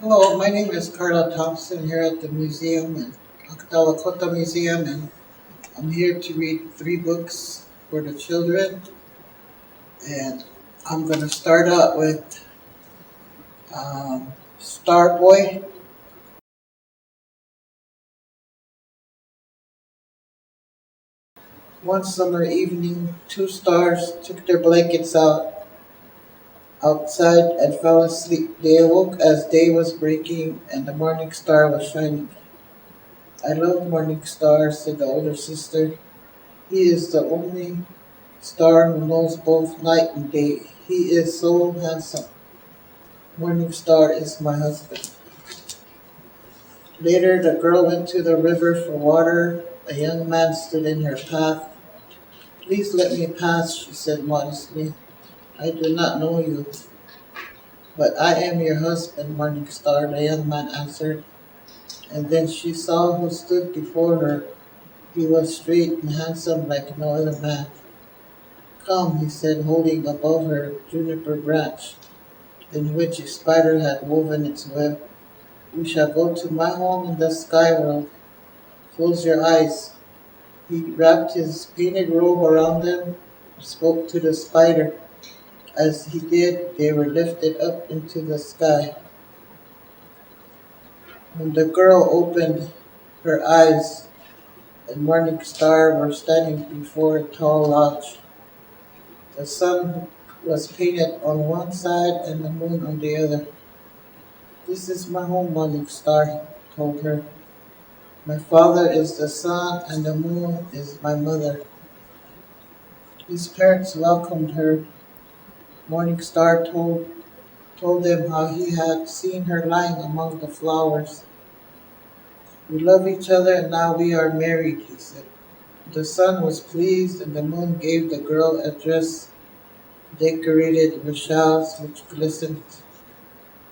Hello, my name is Carla Thompson here at the museum and the Lakota Museum, and I'm here to read three books for the children. And I'm going to start out with Star Boy. One summer evening, two stars took their blankets outside and fell asleep. They awoke as day was breaking and the morning star was shining. I love morning stars, said the older sister. He is the only star who knows both night and day. He is so handsome. Morning Star is my husband. Later, the girl went to the river for water. A young man stood in her path. Please let me pass, she said modestly. I do not know you, but I am your husband, Morning Star, the young man answered. And then she saw who stood before her. He was straight and handsome like no other man. Come, he said, holding above her a juniper branch in which a spider had woven its web. We shall go to my home in the sky world. Close your eyes. He wrapped his painted robe around them and spoke to the spider. As he did, they were lifted up into the sky. When the girl opened her eyes, the morning star were standing before a tall lodge. The sun was painted on one side and the moon on the other. This is my home, morning star, he told her. My father is the sun and the moon is my mother. His parents welcomed her. Morning Star told them how he had seen her lying among the flowers. We love each other and now we are married, he said. The sun was pleased and the moon gave the girl a dress decorated with shells which glistened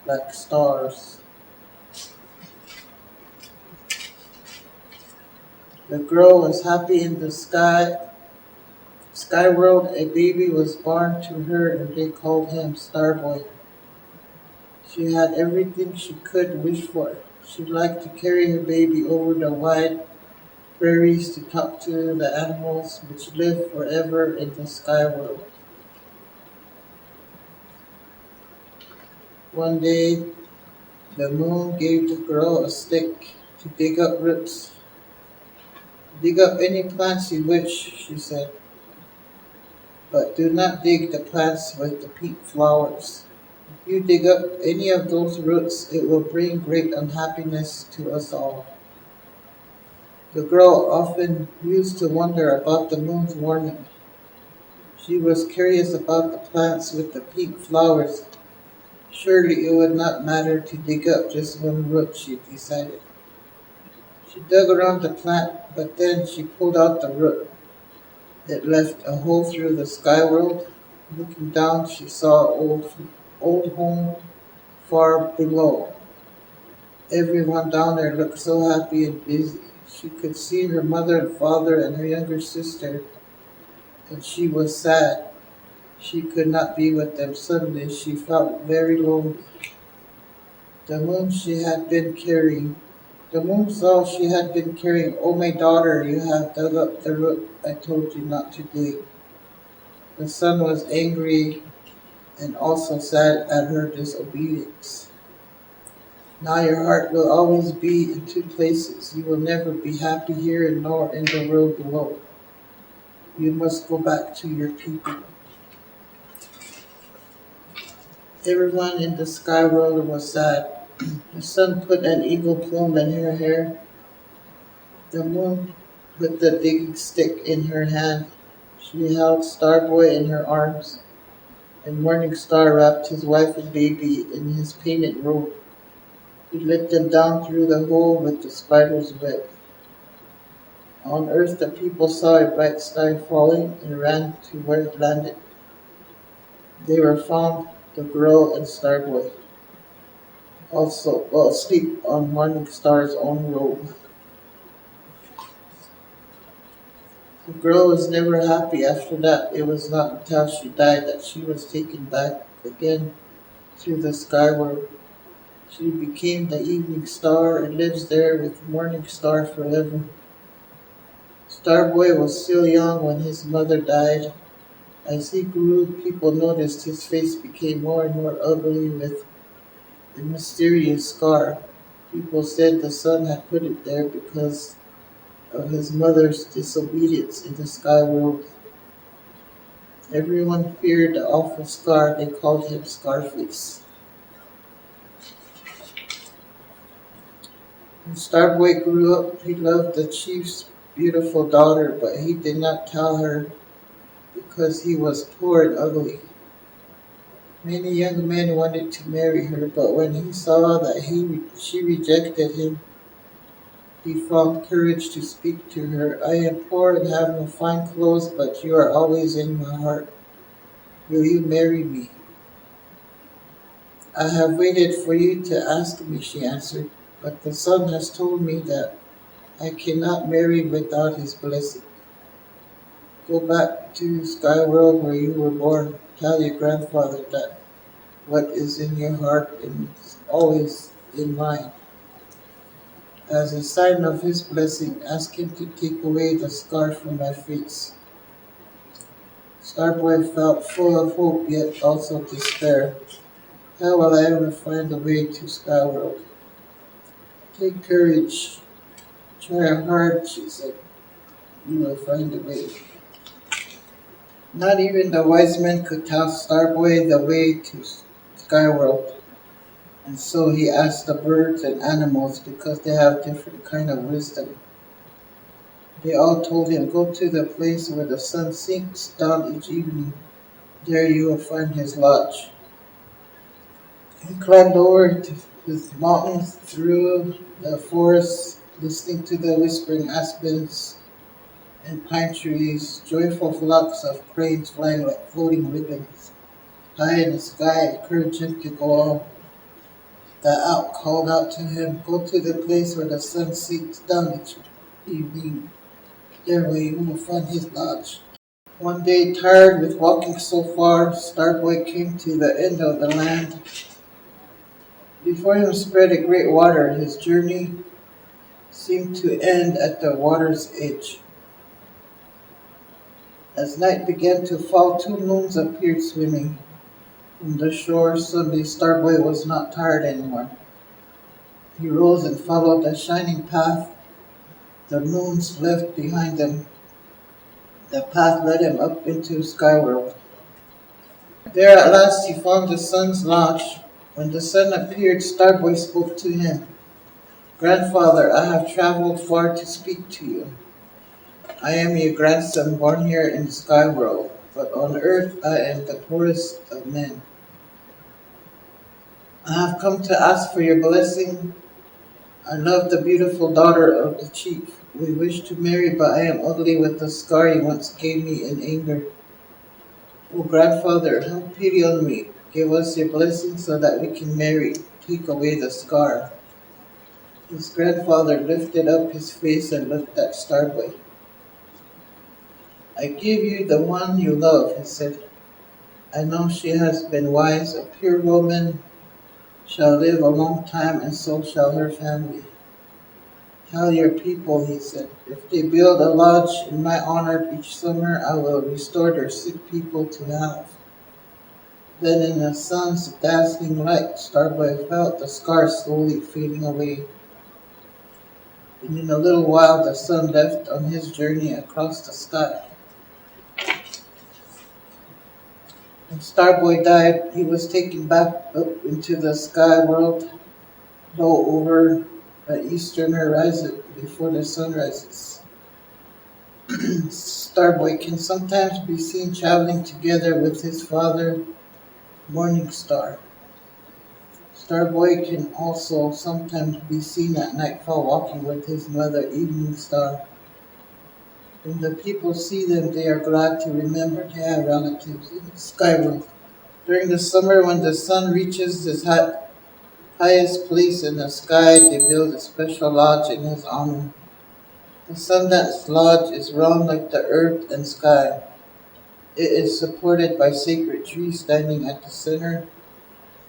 like stars. The girl was happy in the sky world. A baby was born to her and they called him Starboy. She had everything she could wish for. She liked to carry her baby over the wide prairies to talk to the animals which live forever in the sky world. One day, the moon gave the girl a stick to dig up roots. Dig up any plants you wish, she said, but do not dig the plants with the pink flowers. If you dig up any of those roots, it will bring great unhappiness to us all. The girl often used to wonder about the moon's warning. She was curious about the plants with the pink flowers. Surely it would not matter to dig up just one root, she decided. She dug around the plant, but then she pulled out the root. It left a hole through the sky world. Looking down, she saw old home far below. Everyone down there looked so happy and busy. She could see her mother and father and her younger sister, and she was sad. She could not be with them. Suddenly she felt very lonely. The moon she had been carrying. The moon saw she had been carrying. Oh, my daughter, you have dug up the root I told you not to dig. The sun was angry and also sad at her disobedience. Now your heart will always be in two places. You will never be happy here nor in the world below. You must go back to your people. Everyone in the sky world was sad. The sun put an eagle plume in her hair. The moon put the digging stick in her hand. She held Starboy in her arms, and Morning Star wrapped his wife and baby in his painted robe. He let them down through the hole with the spider's web. On earth the people saw a bright star falling and ran to where it landed. They were found, the girl and Starboy, also asleep on Morning Star's own robe. The girl was never happy after that. It was not until she died that she was taken back again to the sky world. She became the evening star and lives there with Morning Star forever. Starboy was still young when his mother died. As he grew, people noticed his face became more and more ugly with a mysterious scar. People said the sun had put it there because of his mother's disobedience in the sky world. Everyone feared the awful scar. They called him Scarface. When Starboy grew up, he loved the chief's beautiful daughter, but he did not tell her because he was poor and ugly. Many young men wanted to marry her, but when he saw that she rejected him, he found courage to speak to her. I am poor and have no fine clothes, but you are always in my heart. Will you marry me? I have waited for you to ask me, she answered, but the sun has told me that I cannot marry without his blessing. Go back to Sky World where you were born. Tell your grandfather that what is in your heart is always in mine. As a sign of his blessing, ask him to take away the scar from my face. Starboy felt full of hope yet also despair. How will I ever find a way to Skyworld? Take courage. Try hard, she said. You will find a way. Not even the wise men could tell Starboy the way to Skyworld. And so he asked the birds and animals because they have different kind of wisdom. They all told him, go to the place where the sun sinks down each evening. There you will find his lodge. He climbed over to his mountains through the forest, listening to the whispering aspens and pine trees, joyful flocks of cranes flying like floating ribbons high in the sky, encouraged him to go on. The owl called out to him, go to the place where the sun sinks down each evening. There where you will find his lodge. One day, tired with walking so far, Starboy came to the end of the land. Before him spread a great water. His journey seemed to end at the water's edge. As night began to fall, two moons appeared swimming from the shore. Suddenly, Starboy was not tired anymore. He rose and followed the shining path the moons left behind them. The path led him up into Skyworld. There at last he found the sun's lodge. When the sun appeared, Starboy spoke to him. Grandfather, I have traveled far to speak to you. I am your grandson born here in Skyworld, but on earth I am the poorest of men. I have come to ask for your blessing. I love the beautiful daughter of the chief. We wish to marry, but I am ugly with the scar you once gave me in anger. Oh, grandfather, have pity on me. Give us your blessing so that we can marry. Take away the scar. His grandfather lifted up his face and looked at Starboy. I give you the one you love, he said. I know she has been wise. A pure woman shall live a long time, and so shall her family. Tell your people, he said, if they build a lodge in my honor each summer, I will restore their sick people to health. Then in the sun's dazzling light, Starboy felt the scar slowly fading away. And in a little while the sun left on his journey across the sky. When Starboy died, he was taken back up into the sky world, low over the eastern horizon before the sun rises. Starboy can sometimes be seen traveling together with his father, Morning Star. Starboy can also sometimes be seen at nightfall walking with his mother, Evening Star. When the people see them, they are glad to remember they have relatives in the sky world. During the summer, when the sun reaches his highest place in the sky, they build a special lodge in his honor. The Sundance Lodge is round like the earth and sky. It is supported by sacred trees standing at the center,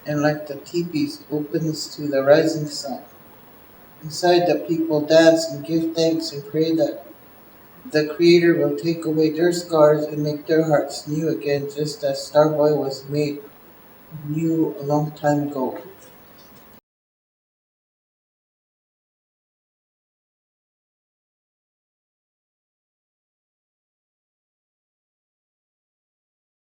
and like the teepees opens to the rising sun. Inside, the people dance and give thanks and pray that the Creator will take away their scars and make their hearts new again, just as Starboy was made new a long time ago.